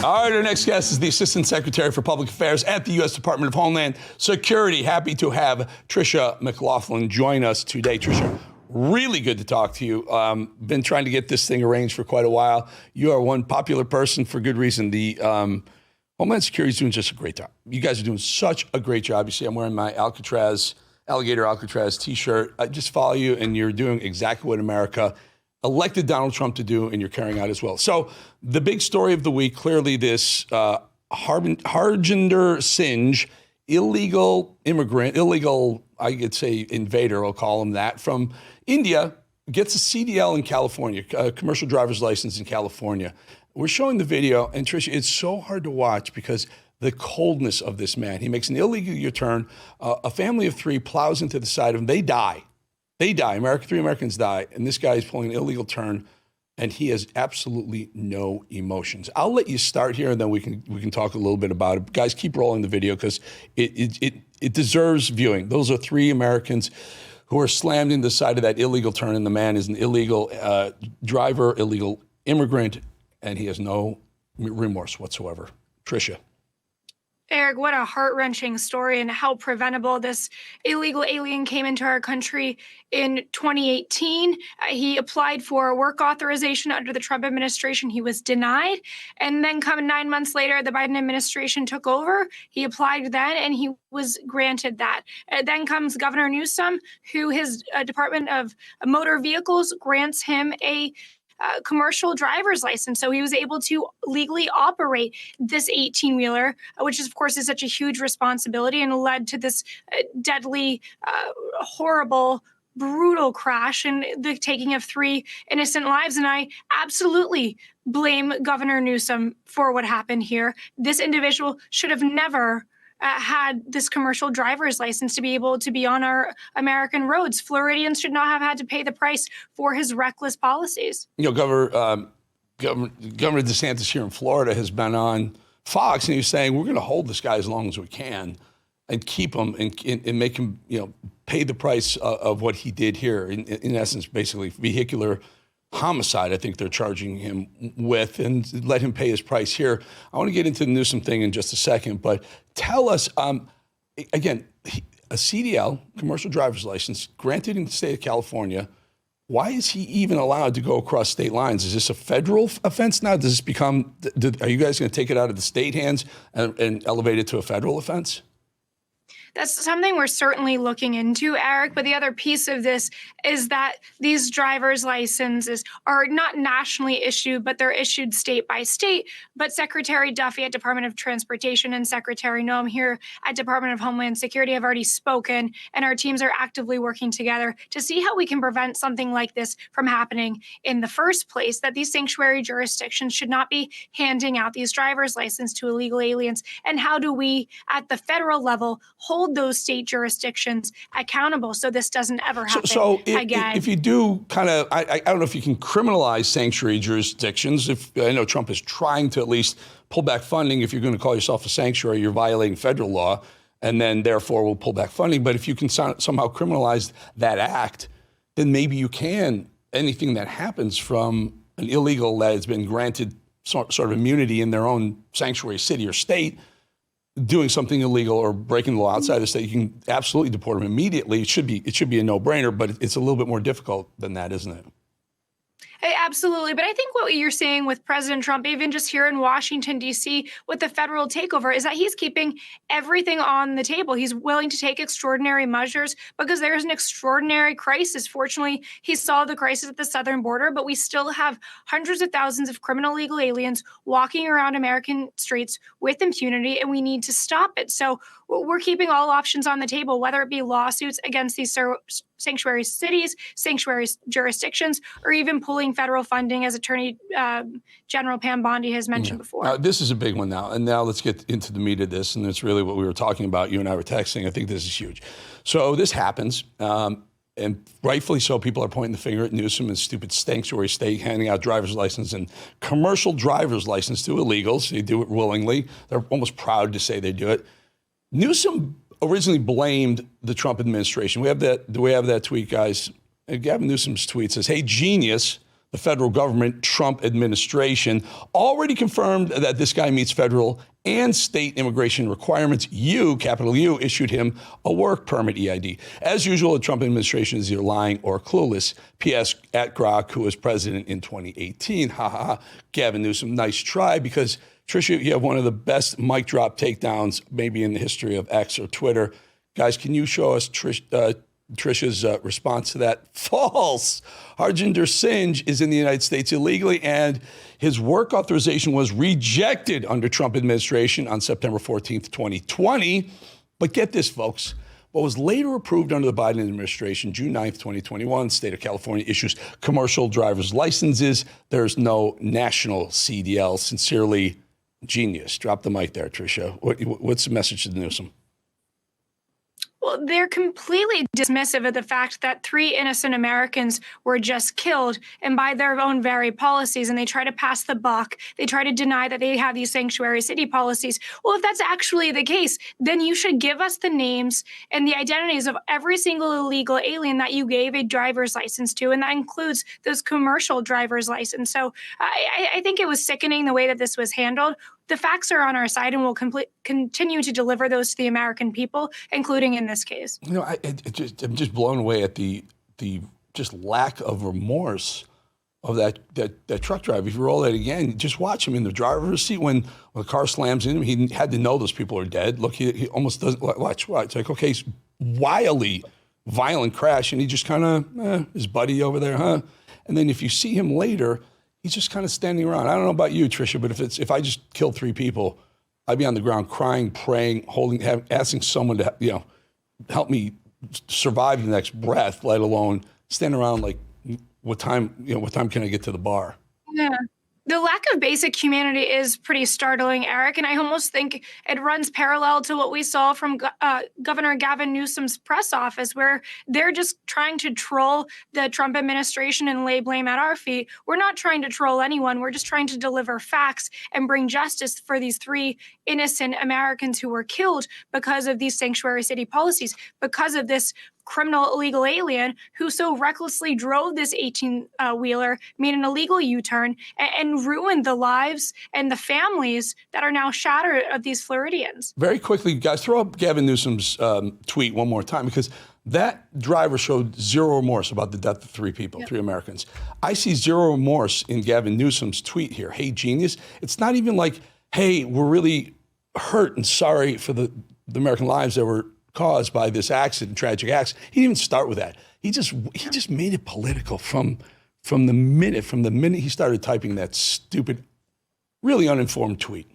All right, our next guest is the Assistant Secretary for Public Affairs at the U.S. Department of Homeland Security. Happy to have Tricia McLaughlin join us today. Tricia, really good to talk to you. Been trying to get this thing arranged for quite a while. You are one popular person for good reason. The Homeland Security is doing just a great job. You guys are doing such a great job. You see, I'm wearing my Alligator Alcatraz T-shirt. I just follow you, and you're doing exactly what America elected Donald Trump to do, and you're carrying out as well. So the big story of the week, clearly this Harjinder Singh, illegal immigrant, I could say invader, I'll call him that, from India, gets a CDL in California, a commercial driver's license in California. We're showing the video, and Tricia, it's so hard to watch because the coldness of this man. He makes an illegal U-turn. A family of three plows into the side of him. They die. Three Americans die, and this guy is pulling an illegal turn, and he has absolutely no emotions. I'll let you start here, and then we can talk a little bit about it. Guys, keep rolling the video because it deserves viewing. Those are three Americans who are slammed into the side of that illegal turn, and the man is an illegal driver, illegal immigrant, and he has no remorse whatsoever. Tricia. Eric, what a heart-wrenching story, and how preventable. This illegal alien came into our country in 2018. He applied for work authorization under the Trump administration. He was denied. And then coming 9 months later, the Biden administration took over. He applied then, and he was granted that. Then comes Governor Newsom, who his Department of Motor Vehicles grants him a commercial driver's license. So he was able to legally operate this 18-wheeler, which is, of course, is such a huge responsibility, and led to this deadly, horrible, brutal crash and the taking of three innocent lives. And I absolutely blame Governor Newsom for what happened here. This individual should have never had this commercial driver's license to be able to be on our American roads. Floridians should not have had to pay the price for his reckless policies. You know, Governor DeSantis here in Florida has been on Fox, and he was saying, we're going to hold this guy as long as we can and keep him and make him, pay the price of what he did here. In essence, basically vehicular homicide, I think they're charging him with, and let him pay his price here. I want to get into the Newsom thing in just a second, but tell us, again, a CDL, commercial driver's license, granted in the state of California. Why is he even allowed to go across state lines? Is this a federal offense now? Does this become, are you guys going to take it out of the state hands and elevate it to a federal offense? That's something we're certainly looking into, Eric. But the other piece of this is that these driver's licenses are not nationally issued, but they're issued state by state. But Secretary Duffy at Department of Transportation and Secretary Noem here at Department of Homeland Security have already spoken, and our teams are actively working together to see how we can prevent something like this from happening in the first place, that these sanctuary jurisdictions should not be handing out these driver's licenses to illegal aliens. And how do we, at the federal level, hold those state jurisdictions accountable so this doesn't ever happen again? If you do kind of, I don't know if you can criminalize sanctuary jurisdictions. If I know Trump is trying to at least pull back funding. If you're going to call yourself a sanctuary, you're violating federal law, and then therefore will pull back funding. But if you can somehow criminalize that act, then maybe you can. Anything that happens from an illegal that has been granted sort of immunity in their own sanctuary city or state, doing something illegal or breaking the law outside the state, you can absolutely deport them immediately. It should be a no-brainer, but it's a little bit more difficult than that, isn't it? Absolutely. But I think what you're seeing with President Trump, even just here in Washington, D.C., with the federal takeover, is that he's keeping everything on the table. He's willing to take extraordinary measures because there's an extraordinary crisis. Fortunately, he solved the crisis at the southern border, but we still have hundreds of thousands of criminal illegal aliens walking around American streets with impunity, and we need to stop it. So we're keeping all options on the table, whether it be lawsuits against these sanctuary cities, sanctuary jurisdictions, or even pulling federal funding, as Attorney General Pam Bondi has mentioned before. This is a big one now. And now let's get into the meat of this. And it's really what we were talking about. You and I were texting. I think this is huge. So this happens. And rightfully so, people are pointing the finger at Newsom and stupid sanctuary state, handing out driver's license and commercial driver's license to illegals. They do it willingly. They're almost proud to say they do it. Newsom originally blamed the Trump administration. Do we have that tweet, guys? Gavin Newsom's tweet says, "Hey, genius, the federal government, Trump administration, already confirmed that this guy meets federal and state immigration requirements. Capital U, issued him a work permit EID. As usual, the Trump administration is either lying or clueless. P.S. at Grok, who was president in 2018. Ha ha ha. Gavin Newsom, nice try, because Tricia, you have one of the best mic drop takedowns maybe in the history of X or Twitter. Guys, can you show us Tricia's response to that? False. Harjinder Singh is in the United States illegally, and his work authorization was rejected under Trump administration on September 14th, 2020. But get this, folks. What was later approved under the Biden administration, June 9th, 2021, state of California issues commercial driver's licenses. There's no national CDL. Sincerely, genius. Drop the mic there, Tricia. What's the message to Newsom? Well, they're completely dismissive of the fact that 3 innocent Americans were just killed, and by their own very policies, and they try to pass the buck. They try to deny that they have these sanctuary city policies. Well, if that's actually the case, then you should give us the names and the identities of every single illegal alien that you gave a driver's license to, and that includes those commercial driver's license. So I think it was sickening the way that this was handled. The facts are on our side, and we'll continue to deliver those to the American people, including in this case. You know, I'm just blown away at the just lack of remorse of that truck driver. If you roll that again, just watch him in the driver's seat when the car slams in him. He had to know those people are dead. Look, he almost doesn't watch. It's like, okay, it's wildly violent crash, and he just kind of his buddy over there, huh? And then if you see him later, he's just kind of standing around. I don't know about you, Tricia, but if I just killed 3 people, I'd be on the ground crying, praying, asking someone to help me survive the next breath, let alone stand around like, what time can I get to the bar? Yeah. The lack of basic humanity is pretty startling, Eric, and I almost think it runs parallel to what we saw from Governor Gavin Newsom's press office, where they're just trying to troll the Trump administration and lay blame at our feet. We're not trying to troll anyone. We're just trying to deliver facts and bring justice for these 3 innocent Americans who were killed because of these sanctuary city policies, because of this criminal illegal alien who so recklessly drove this 18-wheeler, made an illegal U-turn, and ruined the lives and the families that are now shattered of these Floridians. Very quickly, guys, throw up Gavin Newsom's tweet one more time, because that driver showed zero remorse about the death of 3 people, 3 Americans. I see zero remorse in Gavin Newsom's tweet here. Hey, genius. It's not even like, hey, we're really hurt and sorry for the American lives that were caused by this accident, tragic accident. He didn't even start with that. He just made it political from the minute he started typing that stupid, really uninformed tweet.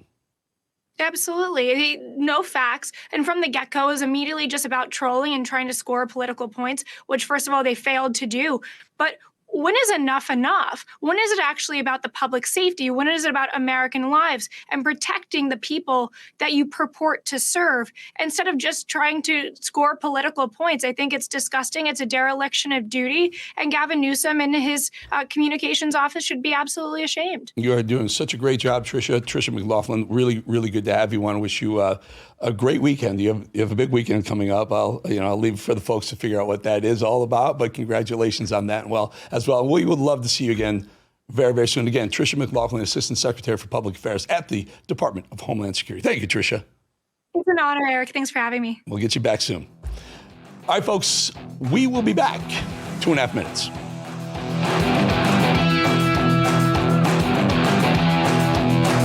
Absolutely. No facts. And from the get-go, it was immediately just about trolling and trying to score political points, which, first of all, they failed to do. But when is enough enough? When is it actually about the public safety? When is it about American lives and protecting the people that you purport to serve instead of just trying to score political points? I think it's disgusting. It's a dereliction of duty. And Gavin Newsom and his communications office should be absolutely ashamed. You are doing such a great job, Tricia McLaughlin. Really, really good to have you. I want to wish you a great weekend. You have a big weekend coming up. I'll leave for the folks to figure out what that is all about, but congratulations on that as well. We would love to see you again very, very soon. Again, Tricia McLaughlin, Assistant Secretary for Public Affairs at the Department of Homeland Security. Thank you, Tricia. It's an honor, Eric. Thanks for having me. We'll get you back soon. All right, folks, we will be back 2.5 minutes.